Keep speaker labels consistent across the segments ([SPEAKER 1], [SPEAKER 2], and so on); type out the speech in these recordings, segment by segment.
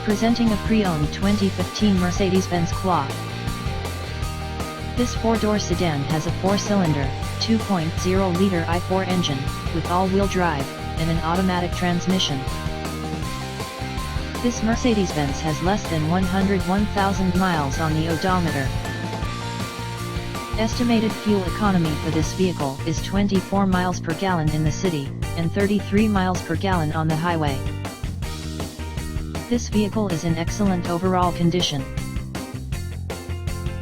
[SPEAKER 1] Presenting a pre-owned 2015 Mercedes-Benz CLA. This four-door sedan has a four-cylinder, 2.0-liter i4 engine, with all-wheel drive, and an automatic transmission. This Mercedes-Benz has less than 101,000 miles on the odometer. Estimated fuel economy for this vehicle is 24 miles per gallon in the city, and 33 miles per gallon on the highway. This vehicle is in excellent overall condition.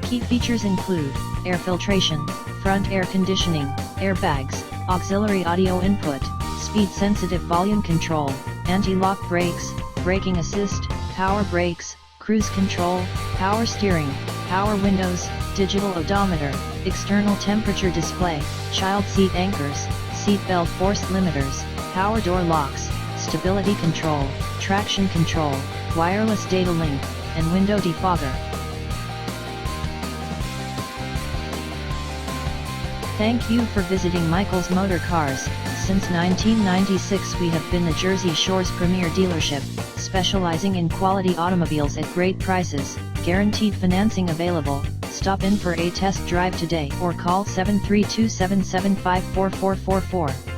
[SPEAKER 1] Key features include air filtration, front air conditioning, airbags, auxiliary audio input, speed-sensitive volume control, anti-lock brakes, braking assist, power brakes, cruise control, power steering, power windows, digital odometer, external temperature display, child seat anchors, seat belt force limiters, power door locks, stability control, traction control, wireless data link, and window defogger. Thank you for visiting Michael's Motorcars. Since 1996 we have been the Jersey Shore's premier dealership, specializing in quality automobiles at great prices, guaranteed financing available. Stop in for a test drive today or call 732-775-4444.